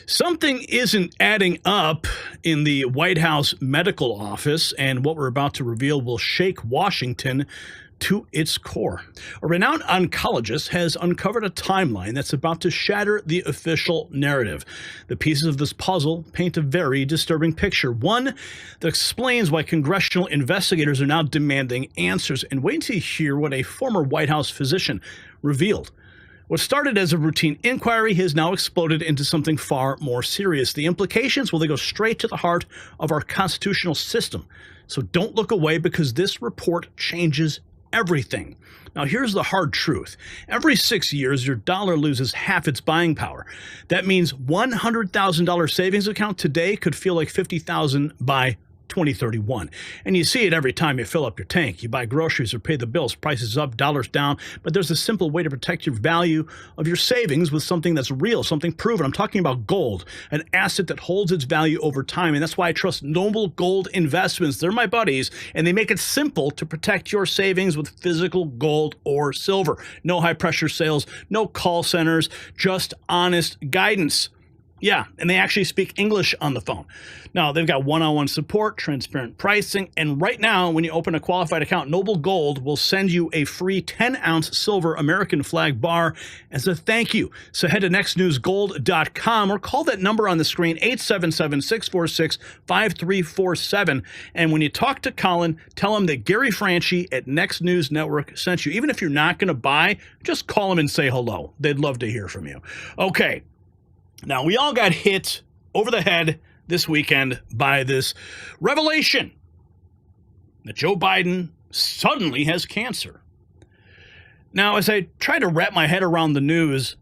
Something isn't adding up in the White House medical office, and what we're about to reveal will shake Washington to its core. A renowned oncologist has uncovered a timeline that's about to shatter the official narrative. The pieces of this puzzle paint a very disturbing picture, one that explains why congressional investigators are now demanding answers. And wait until you hear what a former White House physician revealed. What started as a routine inquiry has now exploded into something far more serious. The implications, well, they go straight to the heart of our constitutional system. So don't look away, because this report changes everything. Now, here's the hard truth. Every 6 years, your dollar loses half its buying power. That means $100,000 savings account today could feel like $50,000 by 2031. And you see it every time you fill up your tank. You buy groceries or pay the bills, prices up, dollars down. But there's a simple way to protect your value of your savings with something that's real, something proven. I'm talking about gold, an asset that holds its value over time. And that's why I trust Noble Gold Investments. They're my buddies, and they make it simple to protect your savings with physical gold or silver. No high pressure sales, no call centers, just honest guidance. Yeah, and they actually speak English on the phone. Now, they've got one-on-one support, transparent pricing, and right now, when you open a qualified account, Noble Gold will send you a free 10-ounce silver American flag bar as a thank you. So head to nextnewsgold.com or call that number on the screen, 877-646-5347. And when you talk to Colin, tell him that Gary Franchi at Next News Network sent you. Even if you're not going to buy, just call him and say hello. They'd love to hear from you. Okay. Now, we all got hit over the head this weekend by this revelation that Joe Biden suddenly has cancer. Now, as I tried to wrap my head around the news,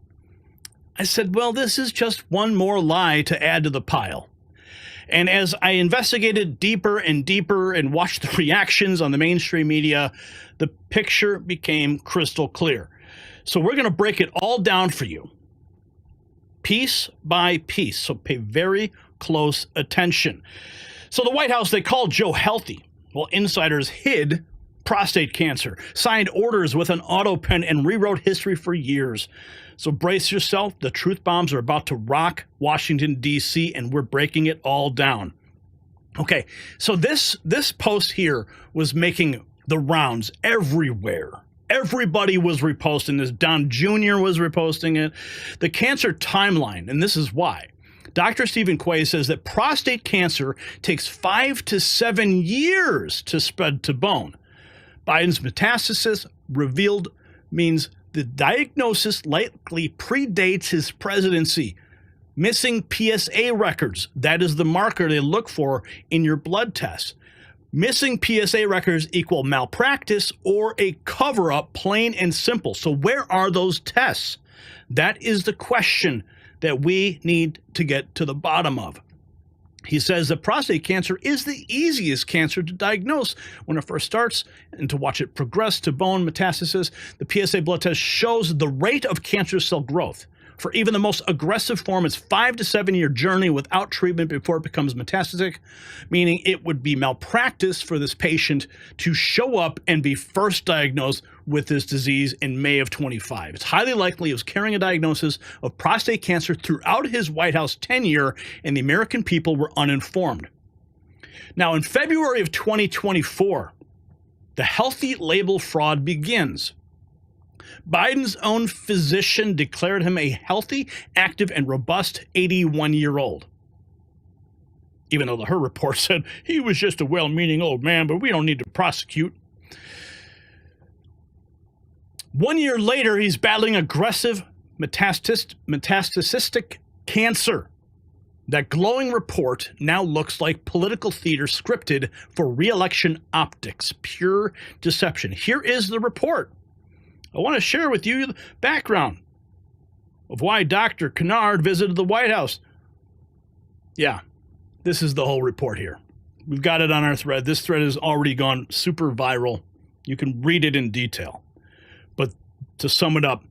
I said, well, this is just one more lie to add to the pile. And as I investigated deeper and deeper and watched the reactions on the mainstream media, the picture became crystal clear. So we're going to break it all down for you, piece by piece, so pay very close attention. So the White House, they called Joe healthy. Well, insiders hid prostate cancer, signed orders with an Autopen, and rewrote history for years. So brace yourself. The truth bombs are about to rock Washington, D.C., and we're breaking it all down. Okay, so this post here was making the rounds everywhere. Everybody was reposting this. Don Jr. was reposting it. The cancer timeline, and this is why. Dr. Stephen Quay says that prostate cancer takes 5 to 7 years to spread to bone. Biden's metastasis revealed means the diagnosis likely predates his presidency. Missing PSA records, that is the marker they look for in your blood test. Missing PSA records equal malpractice or a cover-up, plain and simple. So where are those tests? That is the question that we need to get to the bottom of. He says that prostate cancer is the easiest cancer to diagnose when it first starts, and to watch it progress to bone metastasis. The PSA blood test shows the rate of cancer cell growth. For even the most aggressive form, it's 5 to 7 year journey without treatment before it becomes metastatic, meaning it would be malpractice for this patient to show up and be first diagnosed with this disease in May of 25. It's highly likely he was carrying a diagnosis of prostate cancer throughout his White House tenure, and the American people were uninformed. Now, in February of 2024, the healthy label fraud begins. Biden's own physician declared him a healthy, active, and robust 81-year-old. Even though her report said he was just a well-meaning old man, but we don't need to prosecute. 1 year later, he's battling aggressive metastatic cancer. That glowing report now looks like political theater scripted for re-election optics. Pure deception. Here is the report. I want to share with you the background of why Dr. Kennard visited the White House. Yeah, this is the whole report here. We've got it on our thread. This thread has already gone super viral. You can read it in detail. But to sum it up,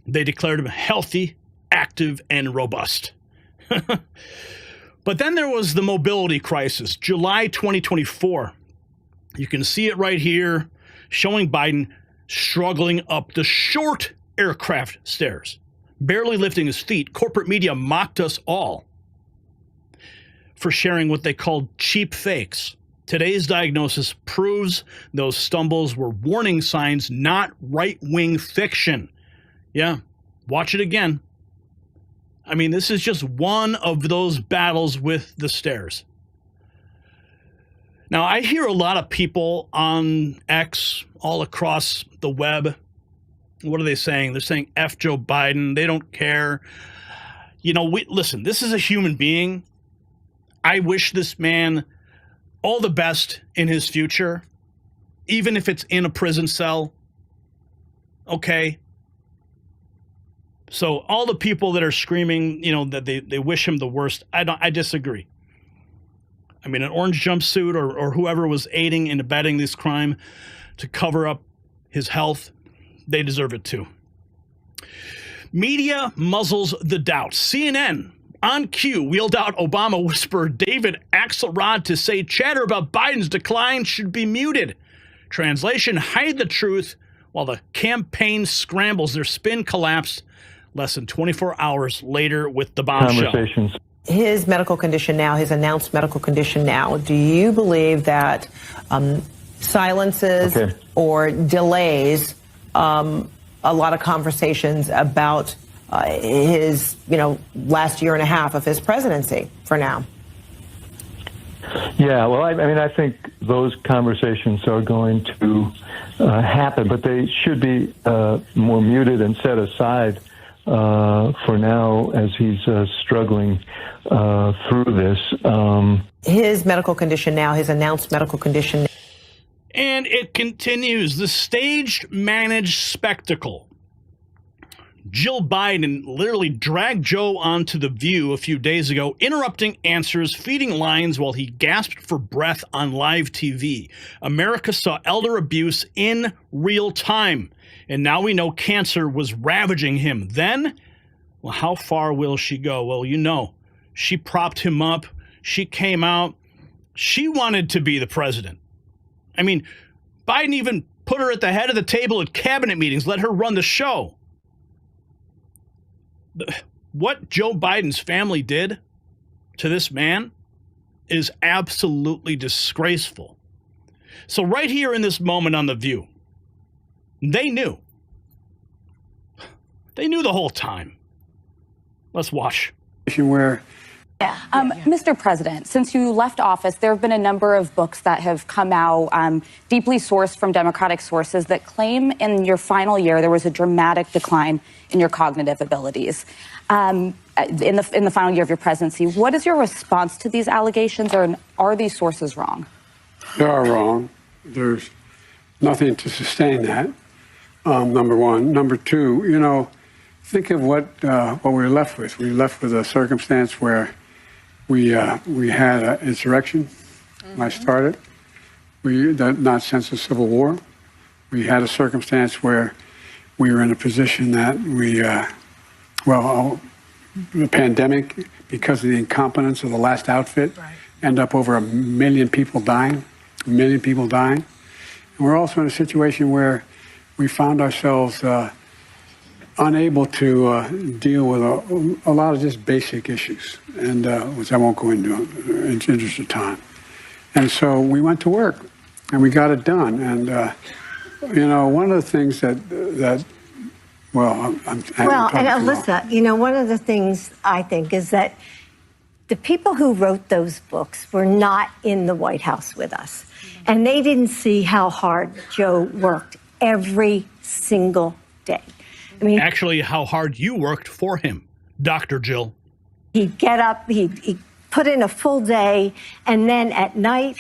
they declared him healthy, active, and robust. But then there was the mobility crisis, July 2024. You can see it right here, showing Biden struggling up the short aircraft stairs, barely lifting his feet. Corporate media mocked us all. for sharing what they called cheap fakes. Today's diagnosis proves those stumbles were warning signs, not right-wing fiction. Yeah, watch it again. I mean, this is just one of those battles with the stairs. Now, I hear a lot of people on X, all across the web. What are they saying? They're saying F Joe Biden. They don't care. You know, listen, this is a human being. I wish this man all the best in his future, even if it's in a prison cell. Okay? So all the people that are screaming, you know, that they wish him the worst, I disagree. I mean, an orange jumpsuit or whoever was aiding and abetting this crime to cover up his health, they deserve it too. Media muzzles the doubt. CNN on cue wheeled out Obama whisperer David Axelrod to say chatter about Biden's decline should be muted. Translation, hide the truth while the campaign scrambles. Their spin collapsed less than 24 hours later with the bombshell. His medical condition now, his announced medical condition now, do you believe that silences or delays a lot of conversations about his, last year and a half of his presidency for now? Yeah, well, I mean, I think those conversations are going to happen, but they should be more muted and set aside for now as he's struggling through this. His medical condition now, his announced medical condition. And it continues, the staged, managed spectacle. Jill Biden literally dragged Joe onto The View a few days ago, interrupting answers, feeding lines while he gasped for breath on live TV. America saw elder abuse in real time, and now we know cancer was ravaging him. Then, well, how far will she go? Well, she propped him up. She came out. She wanted to be the president. I mean, Biden even put her at the head of the table at cabinet meetings, let her run the show. What Joe Biden's family did to this man is absolutely disgraceful. So right here in this moment on The View, they knew. They knew the whole time. Let's watch. Mr. President, since you left office, there have been a number of books that have come out, deeply sourced from Democratic sources, that claim in your final year there was a dramatic decline in your cognitive abilities. In the final year of your presidency, what is your response to these allegations, or are these sources wrong? They are wrong. There's nothing to sustain that. Number one. Number two, think of what we were left with. We were left with a circumstance where we had an insurrection when I started. Not since the Civil War. We had a circumstance where we were in a position that the pandemic, because of the incompetence of the last outfit, end up over 1 million people dying. 1 million people dying. And we're also in a situation where we found ourselves unable to deal with a lot of just basic issues, and which I won't go into in the interest of time. And so we went to work, and we got it done. And one of the things Alyssa, one of the things I think is that the people who wrote those books were not in the White House with us, and they didn't see how hard Joe worked every single day. I mean, actually, how hard you worked for him, Dr. Jill. He'd get up, he'd put in a full day, and then at night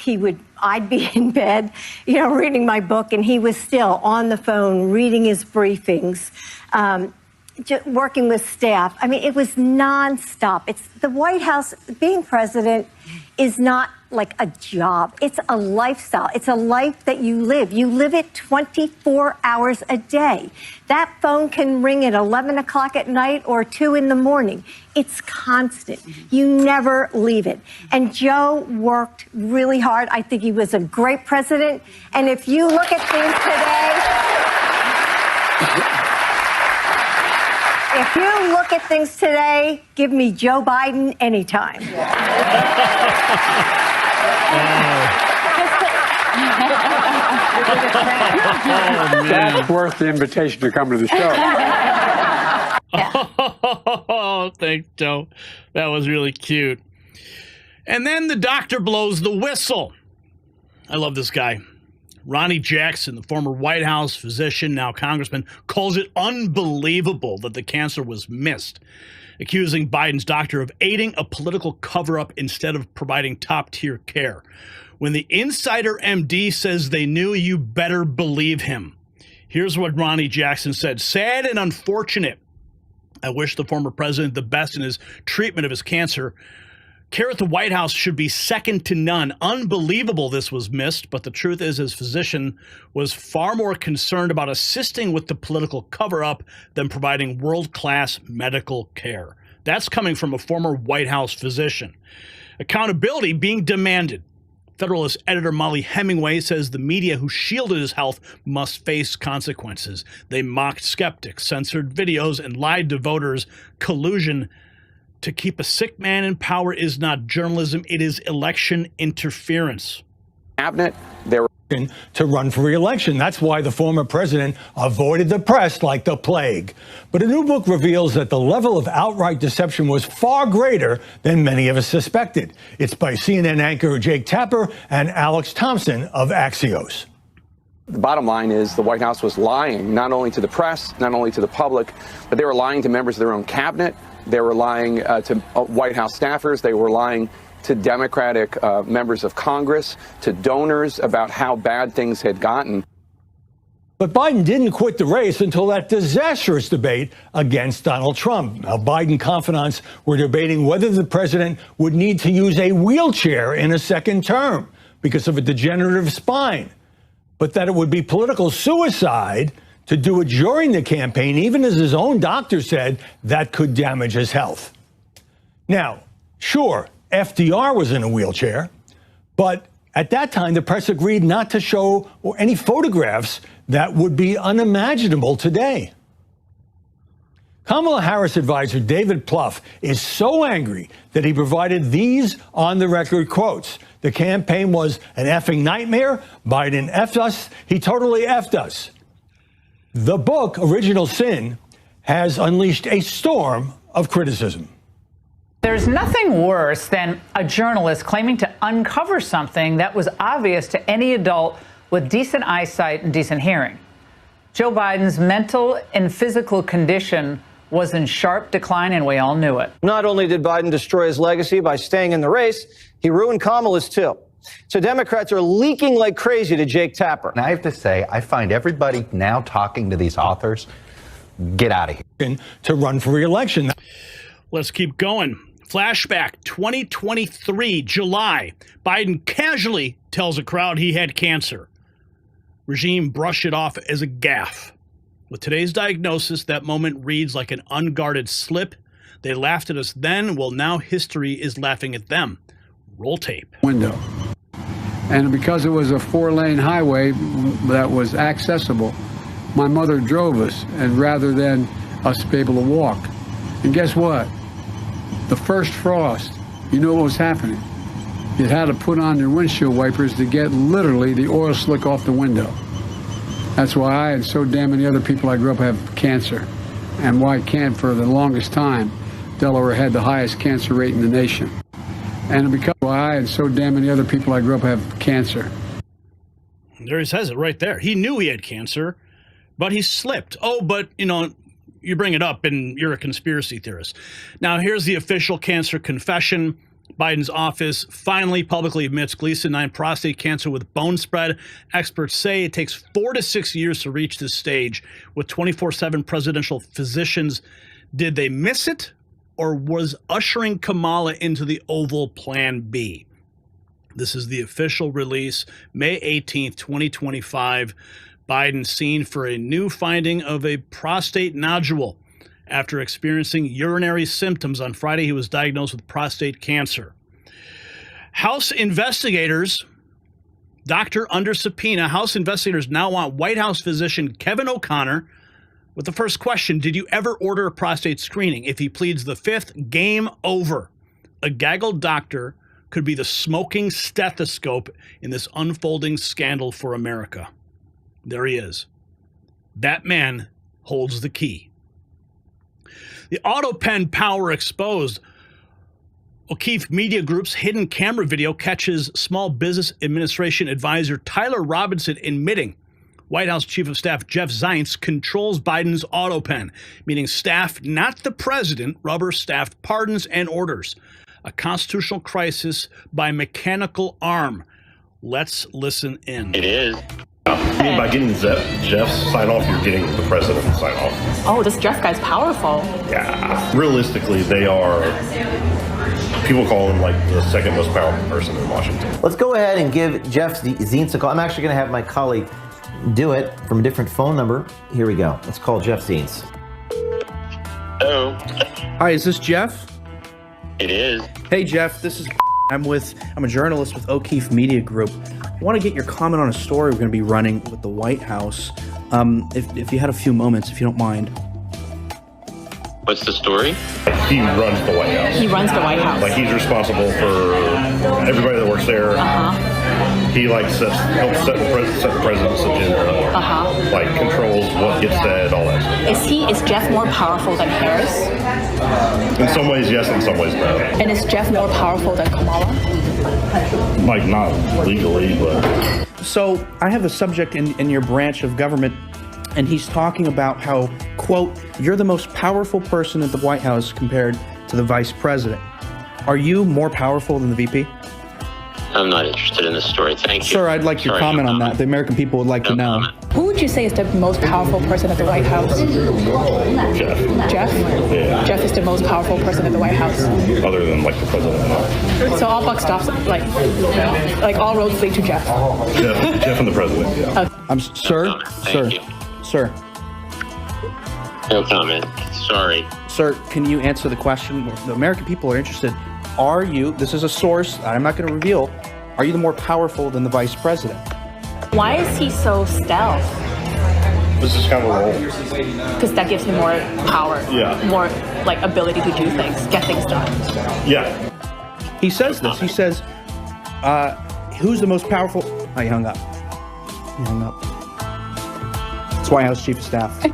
I'd be in bed, reading my book, and he was still on the phone reading his briefings, working with staff. I mean, it was nonstop. It's the White House. Being president is not like a job. It's a lifestyle. It's a life that you live. You live it 24 hours a day. That phone can ring at 11 o'clock at night or 2 in the morning. It's constant. You never leave it. And Joe worked really hard. I think he was a great president. And if you look at things today, if If you look at things today, give me Joe Biden anytime. That's worth the invitation to come to the show. Oh, thanks, Joe. That was really cute. And then the doctor blows the whistle. I love this guy. Ronny Jackson, the former White House physician, now congressman, calls it unbelievable that the cancer was missed, accusing Biden's doctor of aiding a political cover-up instead of providing top-tier care. When the insider MD says they knew, you better believe him. Here's what Ronny Jackson said. Sad and unfortunate. I wish the former president the best in his treatment of his cancer. Care at the White House should be second to none. Unbelievable this was missed, but the truth is his physician was far more concerned about assisting with the political cover-up than providing world-class medical care. That's coming from a former White House physician. Accountability being demanded. Federalist editor Molly Hemingway says the media who shielded his health must face consequences. They mocked skeptics, censored videos, and lied to voters. Collusion to keep a sick man in power is not journalism, it is election interference. Cabinet, there to run for re-election. That's why the former president avoided the press like the plague. But a new book reveals that the level of outright deception was far greater than many of us suspected. It's by CNN anchor Jake Tapper and Alex Thompson of Axios. The bottom line is the White House was lying, not only to the press, not only to the public, but they were lying to members of their own cabinet. They were lying to White House staffers. They were lying to Democratic members of Congress, to donors about how bad things had gotten. But Biden didn't quit the race until that disastrous debate against Donald Trump. Now, Biden confidants were debating whether the president would need to use a wheelchair in a second term because of a degenerative spine, but that it would be political suicide to do it during the campaign, even as his own doctor said that could damage his health. Now, sure, FDR was in a wheelchair, but at that time, the press agreed not to show any photographs that would be unimaginable today. Kamala Harris advisor David Pluff is so angry that he provided these on-the-record quotes. The campaign was an effing nightmare. Biden effed us. He totally effed us. The book, Original Sin, has unleashed a storm of criticism. There's nothing worse than a journalist claiming to uncover something that was obvious to any adult with decent eyesight and decent hearing. Joe Biden's mental and physical condition was in sharp decline, and we all knew it. Not only did Biden destroy his legacy by staying in the race, he ruined Kamala's too. So Democrats are leaking like crazy to Jake Tapper. And I have to say, I find everybody now talking to these authors, get out of here. To run for re-election. Let's keep going. Flashback 2023, July. Biden casually tells a crowd he had cancer. Regime brushed it off as a gaffe. With today's diagnosis, that moment reads like an unguarded slip. They laughed at us then. Well, now history is laughing at them. Roll tape. Window. And because it was a 4-lane highway that was accessible, my mother drove us, and rather than us be able to walk. And guess what? The first frost, you know what was happening? You had to put on your windshield wipers to get literally the oil slick off the window. That's why I and so damn many other people I grew up have cancer. And why can't, for the longest time, Delaware had the highest cancer rate in the nation. And because why I and so damn many other people I grew up have cancer. There he says it right there. He knew he had cancer, but he slipped. Oh, but, you know, you bring it up and you're a conspiracy theorist. Now, here's the official cancer confession. Biden's office finally publicly admits Gleason 9 prostate cancer with bone spread. Experts say it takes 4 to 6 years to reach this stage. With 24/7 presidential physicians, did they miss it? Or was ushering Kamala into the Oval Plan B? This is the official release, May 18th, 2025. Biden seen for a new finding of a prostate nodule. After experiencing urinary symptoms on Friday, he was diagnosed with prostate cancer. House investigators, doctor under subpoena, House investigators now want White House physician Kevin O'Connor, with the first question. Did you ever order a prostate screening? If he pleads the fifth, game over. A gaggled doctor could be the smoking stethoscope in this unfolding scandal for America. There he is. That man holds the key. The Autopen power exposed. O'Keefe Media Group's hidden camera video catches Small Business Administration advisor Tyler Robinson admitting White House Chief of Staff Jeff Zients controls Biden's Autopen, meaning staff, not the president, rubber-staffed pardons and orders. A constitutional crisis by mechanical arm. Let's listen in. It is. I mean, by getting Jeff's sign off, you're getting the president's sign off. Oh, this Jeff guy's powerful. Yeah. Realistically, they are, people call him like the second most powerful person in Washington. Let's go ahead and give Jeff Zients a call. I'm actually going to have my colleague do it from a different phone number. Here we go. Let's call Jeff Zients. Hello. Hi, is this Jeff? It is. Hey, Jeff, this is I'm a journalist with O'Keefe Media Group. I want to get your comment on a story we're going to be running with the White House. If you had a few moments, if you don't mind. What's the story? He runs the White House. He runs the White House. Like, he's responsible for everybody that works there. He helps set the president's agenda. Like, controls what gets said, all that stuff. Is Jeff more powerful than Harris? In some ways, yes. In some ways, no. And is Jeff more powerful than Kamala? Like, not legally, but. So I have a subject in your branch of government, and he's talking about how, quote, you're the most powerful person at the White House compared to the vice president. Are you more powerful than the VP? I'm not interested in this story. Thank you. Sir, I'd like your comment on that. The American people would like to know. Who would you say is the most powerful person at the White House? Jeff. Jeff? Yeah. Jeff is the most powerful person at the White House. Other than, like, the president. So all buck stops, like all roads lead to Jeff. Jeff and the president, yeah. Sir. No comment. Sorry. Sir, can you answer the question? The American people are interested. Are you, this is a source I'm not going to reveal, are you the more powerful than the vice president? Why is he so stealth? This is kind of a role. Because that gives him more power. Yeah. More, ability to do things, get things done. Yeah. He says this. He says, who's the most powerful? Oh, he hung up. It's White House Chief of Staff.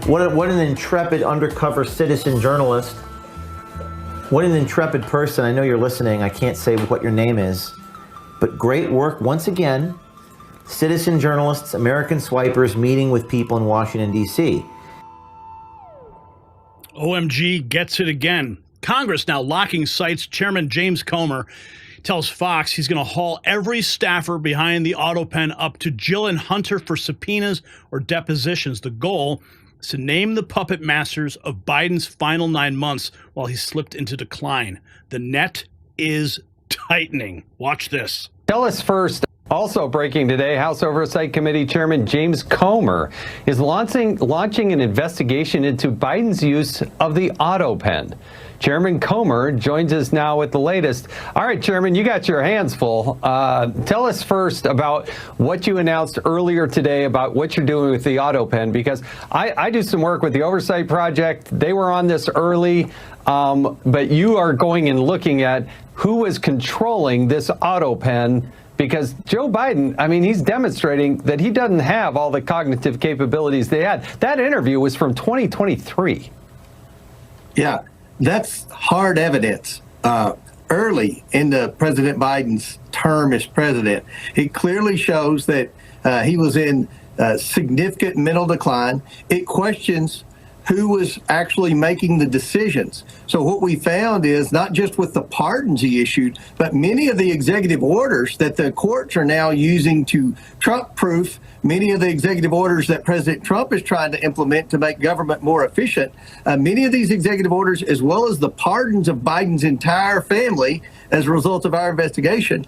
What an intrepid undercover citizen journalist. What an intrepid person. I know you're listening. I can't say what your name is, but great work once again. Citizen journalists, American swipers meeting with people in Washington, D.C. OMG gets it again. Congress now locking sites. Chairman James Comer tells Fox he's going to haul every staffer behind the Autopen up to Jill and Hunter for subpoenas or depositions. The goal is to name the puppet masters of Biden's final 9 months while he slipped into decline. The net is tightening. Watch this. Tell us first. Also breaking today, House Oversight Committee Chairman James Comer is launching an investigation into Biden's use of the Autopen. Chairman Comer joins us now with the latest. All right, Chairman, you got your hands full. Tell us first about what you announced earlier today about what you're doing with the Autopen, because I do some work with the Oversight Project. They were on this early, but you are going and looking at who is controlling this Autopen, because Joe Biden, I mean, he's demonstrating that he doesn't have all the cognitive capabilities they had. That interview was from 2023. Yeah. That's hard evidence. Early in President Biden's term as president, it clearly shows that he was in significant mental decline. It questions who was actually making the decisions. So what we found is not just with the pardons he issued, but many of the executive orders that the courts are now using to Trump-proof many of the executive orders that President Trump is trying to implement to make government more efficient. Many of these executive orders, as well as the pardons of Biden's entire family as a result of our investigation,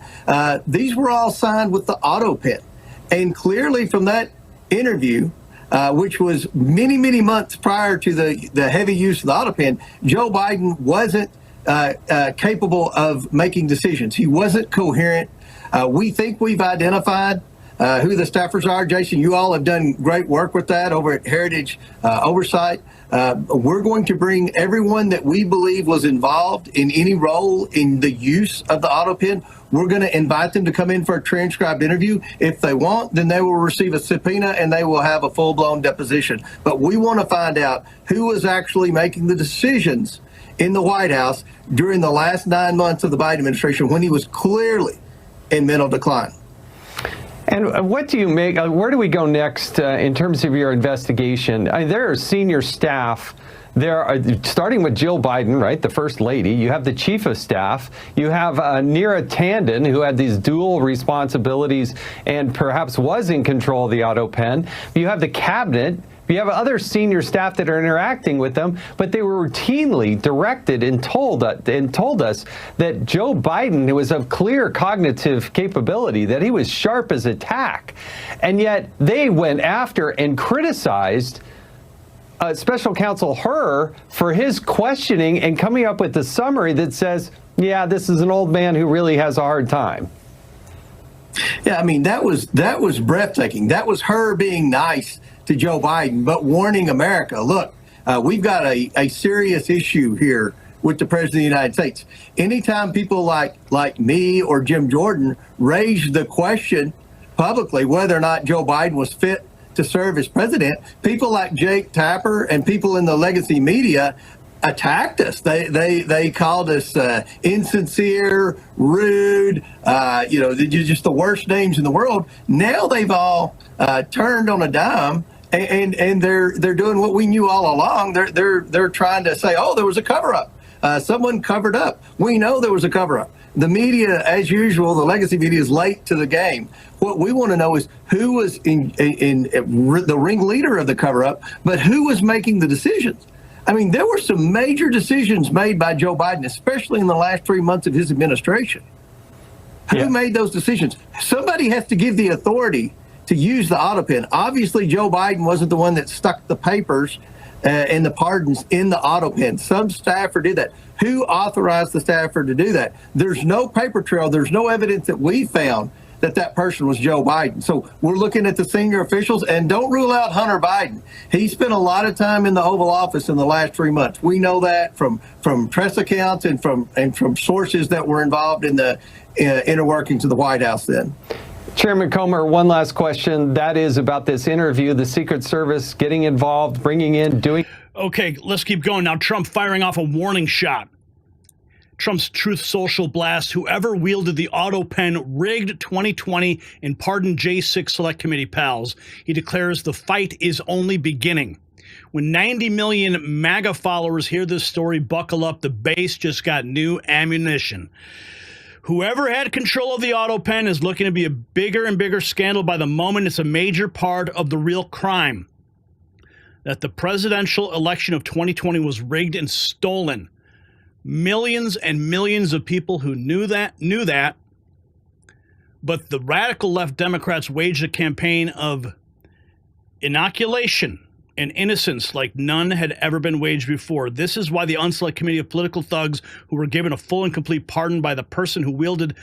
these were all signed with the Autopen. And clearly from that interview, which was many, many months prior to the heavy use of the Autopen, Joe Biden wasn't capable of making decisions. He wasn't coherent. We think we've identified who the staffers are. Jason, you all have done great work with that over at Heritage Oversight. We're going to bring everyone that we believe was involved in any role in the use of the Autopen. We're going to invite them to come in for a transcribed interview. If they want, then they will receive a subpoena and they will have a full-blown deposition. But we want to find out who was actually making the decisions in the White House during the last 9 months of the Biden administration when he was clearly in mental decline. And what do you make, where do we go next in terms of your investigation? There are senior staff there, starting with Jill Biden, right, the First Lady. You have the Chief of Staff. You have Neera Tanden, who had these dual responsibilities and perhaps was in control of the Autopen. You have the Cabinet. You have other senior staff that are interacting with them, but they were routinely directed and told us that Joe Biden was of clear cognitive capability, that he was sharp as a tack. And yet they went after and criticized Special Counsel Hur for his questioning and coming up with the summary that says, yeah, this is an old man who really has a hard time. Yeah, I mean, that was breathtaking. That was her being nice to Joe Biden, but warning America, look, we've got a serious issue here with the President of the United States. Anytime people like me or Jim Jordan raise the question publicly whether or not Joe Biden was fit to serve as president, people like Jake Tapper and people in the legacy media attacked us. They called us insincere, rude, just the worst names in the world. Now they've all turned on a dime, and they're doing what we knew all along. They're trying to say, oh, there was a cover-up. Someone covered up. We know there was a cover-up. The media, as usual, the legacy media is late to the game. What we want to know is who was in the ringleader of the cover-up, but who was making the decisions. I mean, there were some major decisions made by Joe Biden, especially in the last 3 months of his administration. Who made those decisions? Somebody has to give the authority to use the Autopen. Obviously, Joe Biden wasn't the one that stuck the papers and the pardons in the Autopen. Some staffer did that. Who authorized the staffer to do that? There's no paper trail. There's no evidence that we found that person was Joe Biden. So we're looking at the senior officials, and don't rule out Hunter Biden. He spent a lot of time in the Oval Office in the last 3 months. We know that from press accounts and from sources that were involved in the inner workings of the White House then. Chairman Comer, one last question. That is about this interview, the Secret Service getting involved, bringing in, doing. Okay, let's keep going. Now, Trump firing off a warning shot. Trump's Truth Social blast, whoever wielded the Autopen rigged 2020 and pardoned J6 Select Committee pals. He declares the fight is only beginning. When 90 million MAGA followers hear this story, buckle up. The base just got new ammunition. Whoever had control of the Autopen is looking to be a bigger and bigger scandal by the moment. It's a major part of the real crime. That the presidential election of 2020 was rigged and stolen. Millions and millions of people who knew that, but the radical left Democrats waged a campaign of inoculation and innocence like none had ever been waged before. This is why the Unselect Committee of Political Thugs, who were given a full and complete pardon by the person who wielded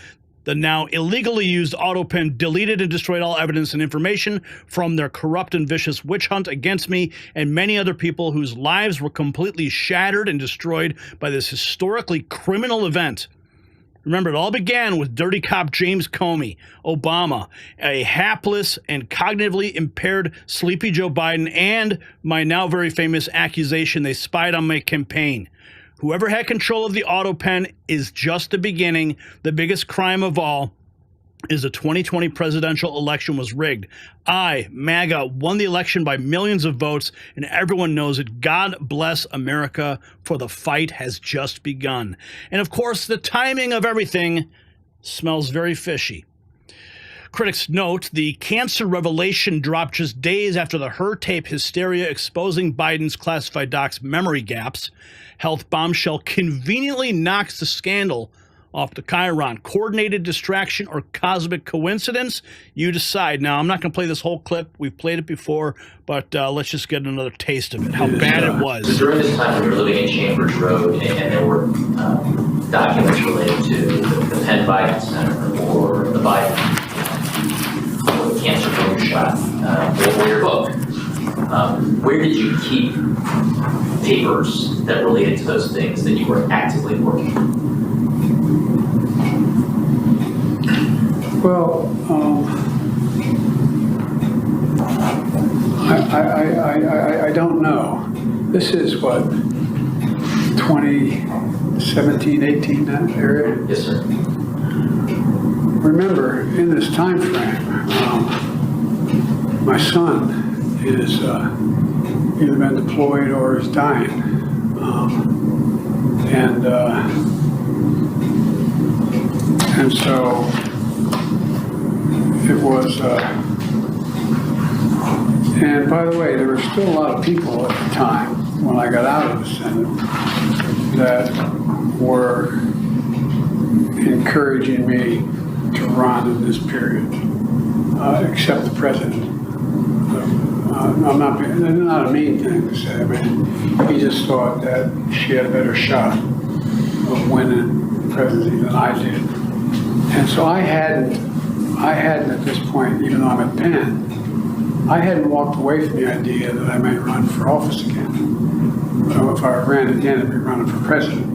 the now illegally used Autopen, deleted and destroyed all evidence and information from their corrupt and vicious witch hunt against me and many other people whose lives were completely shattered and destroyed by this historically criminal event. Remember, it all began with dirty cop James Comey, Obama, a hapless and cognitively impaired sleepy Joe Biden, and my now very famous accusation they spied on my campaign. Whoever had control of the Autopen is just the beginning. The biggest crime of all is the 2020 presidential election was rigged. I, MAGA, won the election by millions of votes, and everyone knows it. God bless America, for the fight has just begun. And of course, the timing of everything smells very fishy. Critics note the cancer revelation dropped just days after the Hur tape hysteria exposing Biden's classified docs' memory gaps. Health bombshell conveniently knocks the scandal off the chyron. Coordinated distraction or cosmic coincidence? You decide. Now, I'm not going to play this whole clip. We've played it before, but let's just get another taste of it, how bad it was. During this time, we were living in Chambers Road, and there were documents related to the Penn Biden Center or the Biden shot or your book. Where did you keep papers that related to those things that you were actively working on? Well, I don't know. This is what, 2017, 18, that area? Yes, sir. Remember, in this time frame, my son is either been deployed or is dying. And so it was, and by the way, there were still a lot of people at the time when I got out of the Senate that were encouraging me to run in this period, except the president. It's not a mean thing to say. I mean, he just thought that she had a better shot of winning the presidency than I did. And so I hadn't at this point, even though I'm at Penn, I hadn't walked away from the idea that I might run for office again. So if I ran again, I'd be running for president.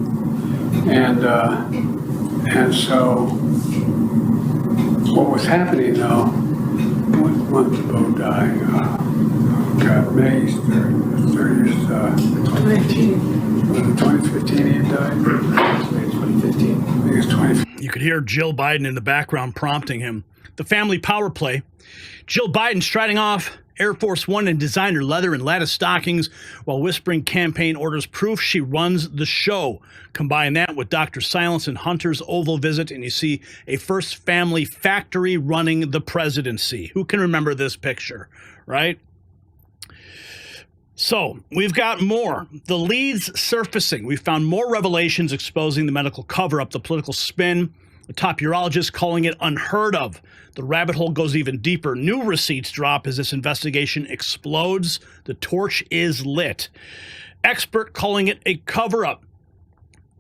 And so what was happening though, what month did Bo die? May 30th, 2015. Was it 2015 he had died? 2015. I think it's 2015. You could hear Jill Biden in the background prompting him. The family power play. Jill Biden striding off Air Force One and designer leather and lattice stockings while whispering campaign orders proof she runs the show. Combine that with Dr. Silence and Hunter's Oval visit and you see a first family factory running the presidency. Who can remember this picture, right? So we've got more. The leads surfacing. We found more revelations exposing the medical cover-up, the political spin, the top urologist calling it unheard of. The rabbit hole goes even deeper. New receipts drop as this investigation explodes. The torch is lit. Expert calling it a cover-up.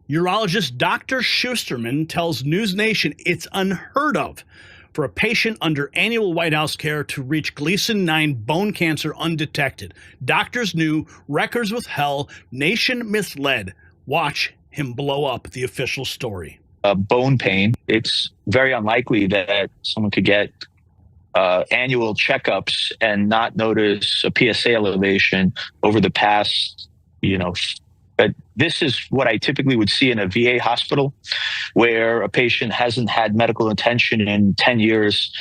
Urologist Dr. Schusterman tells News Nation it's unheard of for a patient under annual White House care to reach Gleason 9 bone cancer undetected. Doctors knew, records withheld, nation misled. Watch him blow up the official story. Bone pain. It's very unlikely that someone could get annual checkups and not notice a PSA elevation over the past, but this is what I typically would see in a VA hospital where a patient hasn't had medical attention in 10 years,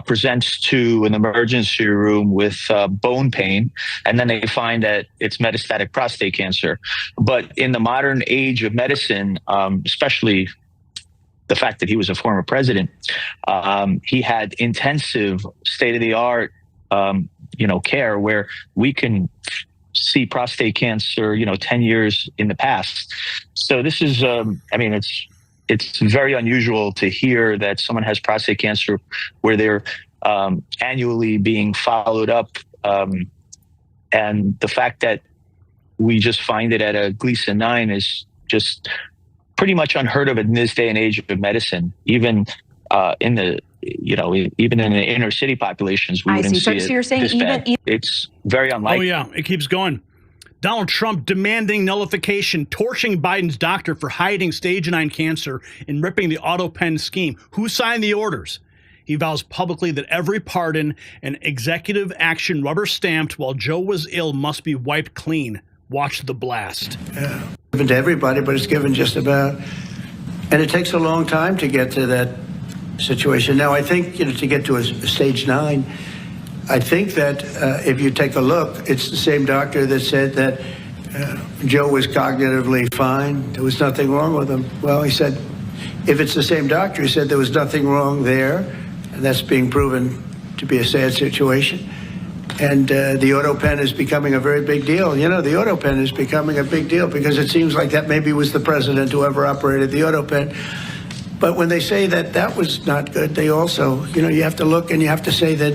presents to an emergency room with bone pain, and then they find that it's metastatic prostate cancer. But in the modern age of medicine, especially the fact that he was a former president, he had intensive state-of-the-art, care where we can see prostate cancer, 10 years in the past. So this is, it's very unusual to hear that someone has prostate cancer where they're annually being followed up. And the fact that we just find it at a Gleason 9 is just pretty much unheard of in this day and age of medicine. Even in the, even in the inner city populations, we wouldn't see it. So you're saying this bad. It's very unlikely. Oh yeah, it keeps going. Donald Trump demanding nullification, torching Biden's doctor for hiding stage 9 cancer and ripping the Autopen scheme. Who signed the orders? He vows publicly that every pardon and executive action rubber stamped while Joe was ill must be wiped clean. Watch the blast. Yeah. Given to everybody, but it's given just about, and it takes a long time to get to that situation. Now, I think, to get to a stage 9, I think that if you take a look, it's the same doctor that said that Joe was cognitively fine. There was nothing wrong with him. Well, he said, if it's the same doctor, he said there was nothing wrong there, and that's being proven to be a sad situation. And the Autopen is becoming a very big deal. The Autopen is becoming a big deal because it seems like that maybe was the president who ever operated the Autopen. But when they say that that was not good, they also, you have to look and you have to say that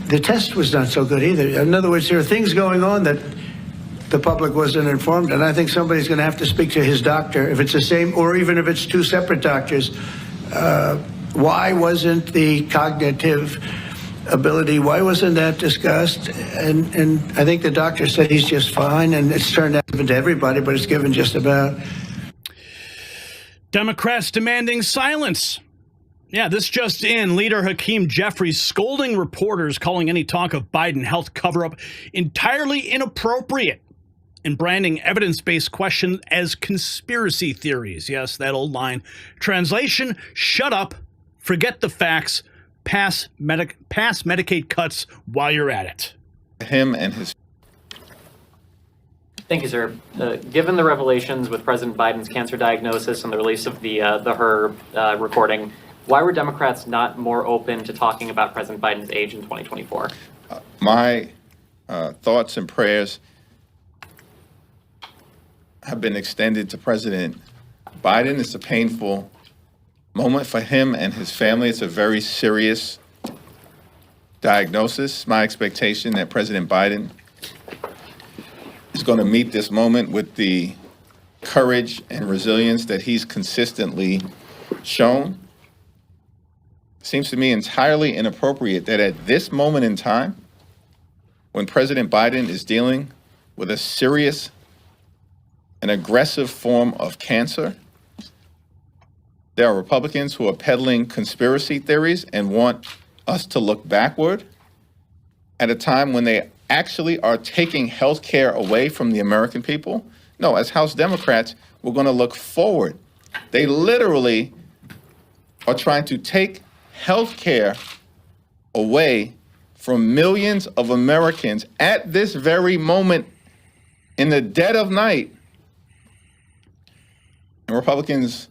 the test was not so good either. In other words, there are things going on that the public wasn't informed, and I think somebody's going to have to speak to his doctor, if it's the same, or even if it's 2 separate doctors. Why wasn't the cognitive ability. Why wasn't that discussed? And I think the doctor said he's just fine, and it's turned out given to everybody, but it's given just about. Democrats demanding silence. Yeah, this just in. Leader Hakeem Jeffries scolding reporters, calling any talk of Biden health cover-up entirely inappropriate, and branding evidence-based questions as conspiracy theories. Yes, that old line. Translation, shut up, forget the facts, pass Medicaid cuts while you're at it. Him and his. Thank you, sir. Given the revelations with President Biden's cancer diagnosis and the release of the Her recording, why were Democrats not more open to talking about President Biden's age in 2024? My thoughts and prayers have been extended to President Biden. It's a painful moment for him and his family. It's a very serious diagnosis. My expectation that President Biden is going to meet this moment with the courage and resilience that he's consistently shown. Seems to me entirely inappropriate that at this moment in time, when President Biden is dealing with a serious and aggressive form of cancer, there are Republicans who are peddling conspiracy theories and want us to look backward at a time when they actually are taking health care away from the American people. No, as House Democrats, we're going to look forward. They literally are trying to take health care away from millions of Americans at this very moment in the dead of night. And Republicans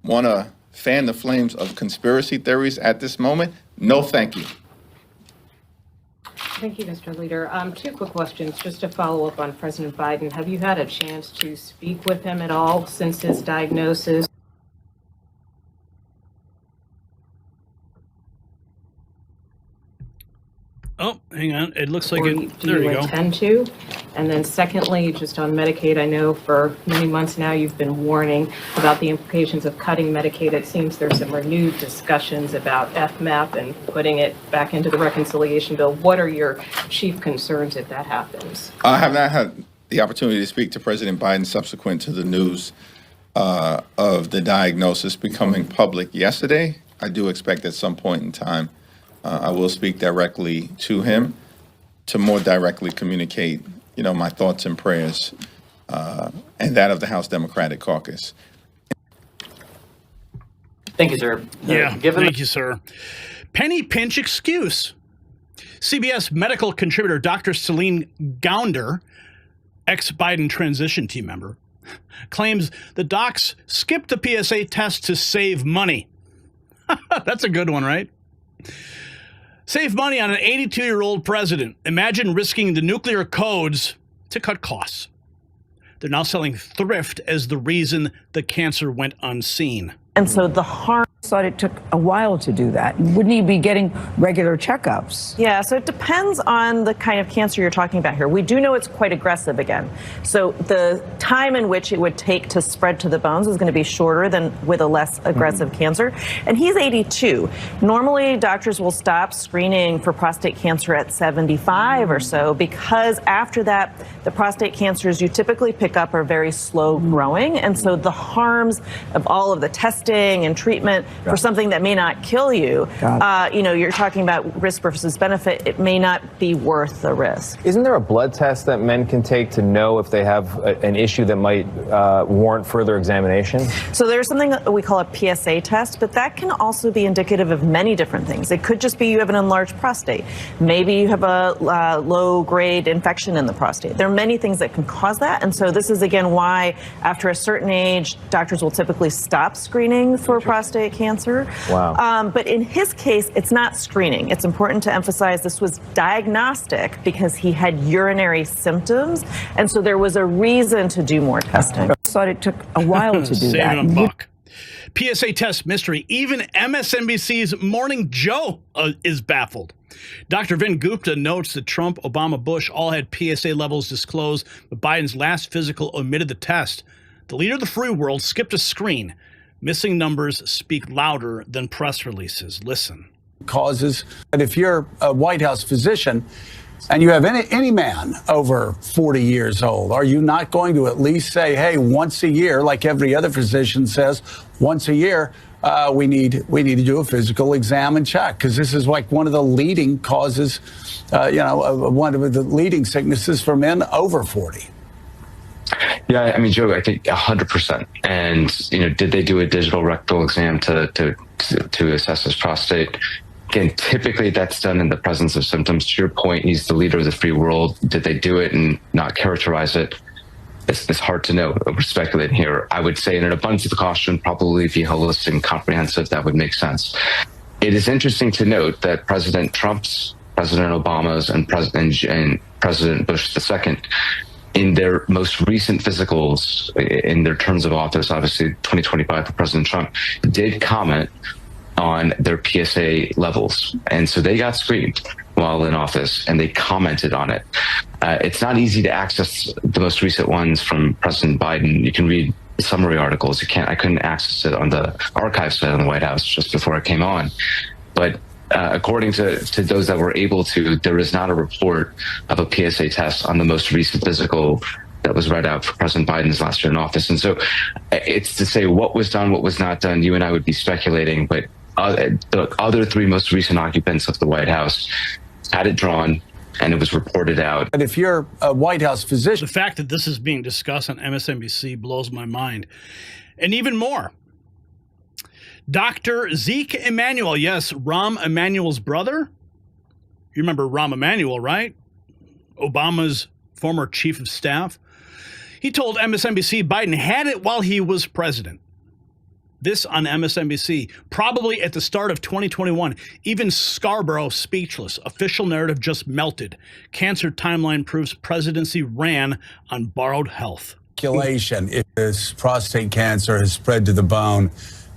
want to fan the flames of conspiracy theories at this moment? No, thank you. Thank you, Mr. Leader. Two quick questions, just to follow up on President Biden. Have you had a chance to speak with him at all since his diagnosis? Oh, hang on. It looks like it. Do There you you go. intend to? And then secondly, just on Medicaid, I know for many months now you've been warning about the implications of cutting Medicaid. It seems there's some renewed discussions about FMAP and putting it back into the reconciliation bill. What are your chief concerns if that happens? I have not had the opportunity to speak to President Biden subsequent to the news of the diagnosis becoming public yesterday. I do expect at some point in time I will speak directly to him to more directly communicate, my thoughts and prayers and that of the House Democratic Caucus. Thank you, sir. Yeah, thank you, sir. Penny pinch excuse. CBS medical contributor Dr. Celine Gounder, ex-Biden transition team member, claims the docs skipped the PSA test to save money. That's a good one, right? Save money on an 82-year-old president. Imagine risking the nuclear codes to cut costs. They're now selling thrift as the reason the cancer went unseen. And so the harm. Thought it took a while to do that. Wouldn't he be getting regular checkups? Yeah, so it depends on the kind of cancer you're talking about here. We do know it's quite aggressive again. So the time in which it would take to spread to the bones is going to be shorter than with a less aggressive cancer. And he's 82. Normally, doctors will stop screening for prostate cancer at 75 or so because after that, the prostate cancers you typically pick up are very slow growing. And so the harms of all of the testing and treatment for something that may not kill you, you're talking about risk versus benefit. It may not be worth the risk. Isn't there a blood test that men can take to know if they have an issue that might warrant further examination? So there's something that we call a PSA test, but that can also be indicative of many different things. It could just be you have an enlarged prostate. Maybe you have a low-grade infection in the prostate. There are many things that can cause that, and so this is, again, why after a certain age, doctors will typically stop screening for prostate cancer. Wow. But in his case, it's not screening. It's important to emphasize this was diagnostic because he had urinary symptoms, and so there was a reason to do more testing. I thought it took a while to do that. Saving a buck. PSA test mystery. Even MSNBC's Morning Joe is baffled. Dr. Vin Gupta notes that Trump, Obama, Bush all had PSA levels disclosed, but Biden's last physical omitted the test. The leader of the free world skipped a screen. Missing numbers speak louder than press releases. Listen. causes. But if you're a White House physician and you have any man over 40 years old, are you not going to at least say, hey, once a year, like every other physician says, once a year, we need to do a physical exam and check? Because this is like one of the leading causes, one of the leading sicknesses for men over 40. Yeah, I mean, Joe, I think 100%. And, did they do a digital rectal exam to assess his prostate? Again, typically that's done in the presence of symptoms. To your point, he's the leader of the free world. Did they do it and not characterize it? It's hard to know. We're speculating here. I would say in an abundance of caution, probably be holistic and comprehensive. That would make sense. It is interesting to note that President Trump's, President Obama's, and President Bush II, in their most recent physicals, in their terms of office, obviously 2025 for President Trump, did comment on their PSA levels. And so they got screened while in office, and they commented on it. It's not easy to access the most recent ones from President Biden. You can read summary articles. I couldn't access it on the archive site on the White House just before I came on. But according to those that were able to, there is not a report of a PSA test on the most recent physical that was read out for President Biden's last year in office. And so it's to say what was done, what was not done. You and I would be speculating, but the other three most recent occupants of the White House had it drawn, and it was reported out. And if you're a White House physician, the fact that this is being discussed on MSNBC blows my mind. And even more, Dr. Zeke Emanuel, yes, Rahm Emanuel's brother. You remember Rahm Emanuel, right? Obama's former chief of staff. He told MSNBC Biden had it while he was president. This on MSNBC, probably at the start of 2021. Even Scarborough speechless. Official narrative just melted. Cancer timeline proves presidency ran on borrowed health. Speculation, if his prostate cancer has spread to the bone,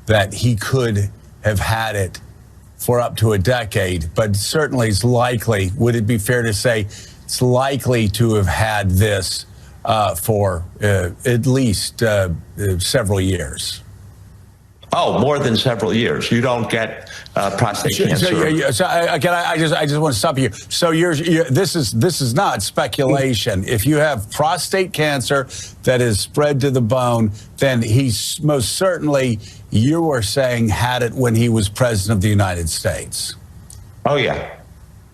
that he could have had it for up to a decade, but certainly it's likely, would it be fair to say, it's likely to have had this for at least several years? Oh, more than several years. You don't get prostate cancer. So I just want to stop you. So this is not speculation. If you have prostate cancer that is spread to the bone, then he's most certainly, you are saying, had it when he was president of the United States. Oh, yeah.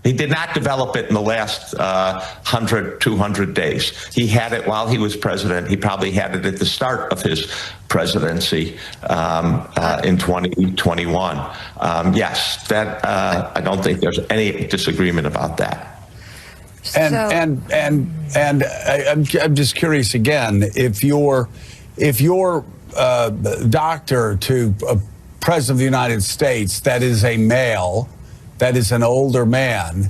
He did not develop it in the last 100, 200 days. He had it while he was president. He probably had it at the start of his presidency in 2021. Yes, that I don't think there's any disagreement about that. And I'm just curious again, if your doctor to a president of the United States that is a male, that is an older man,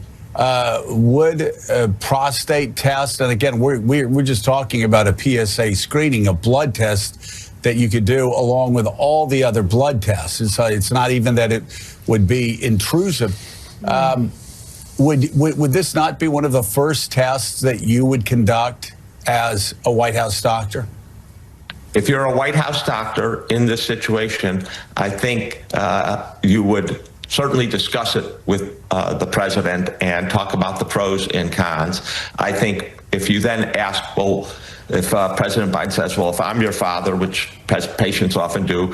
would a prostate test, and again, we're just talking about a PSA screening, a blood test that you could do along with all the other blood tests. It's not even that it would be intrusive. Would this not be one of the first tests that you would conduct as a White House doctor? If you're a White House doctor in this situation, I think you would certainly discuss it with the president and talk about the pros and cons. I think if you then ask, well, if President Biden says, well, if I'm your father, which patients often do,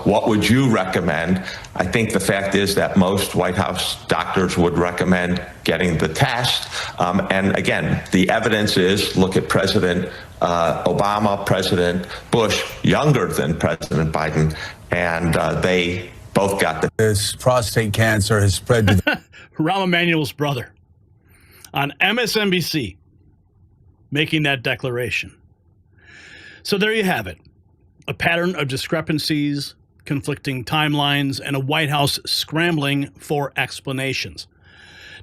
what would you recommend? I think the fact is that most White House doctors would recommend getting the test. And again, the evidence is, look at President Obama, President Bush, younger than President Biden, and they both got this prostate cancer has spread to Rahm Emanuel's brother on MSNBC making that declaration. So there you have it. A pattern of discrepancies, conflicting timelines, and a White House scrambling for explanations.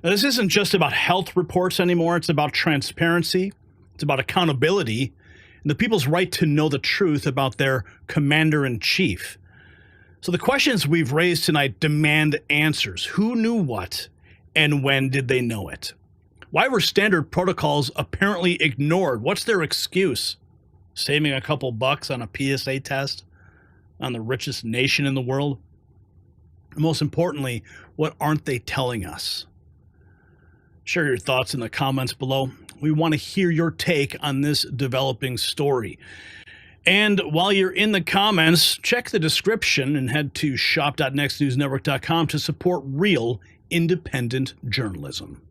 Now, this isn't just about health reports anymore. It's about transparency. It's about accountability and the people's right to know the truth about their commander-in-chief. So the questions we've raised tonight demand answers. Who knew what, and when did they know it? Why were standard protocols apparently ignored? What's their excuse? Saving a couple bucks on a PSA test on the richest nation in the world? And most importantly, what aren't they telling us? Share your thoughts in the comments below. We want to hear your take on this developing story. And while you're in the comments, check the description and head to shop.nextnewsnetwork.com to support real independent journalism.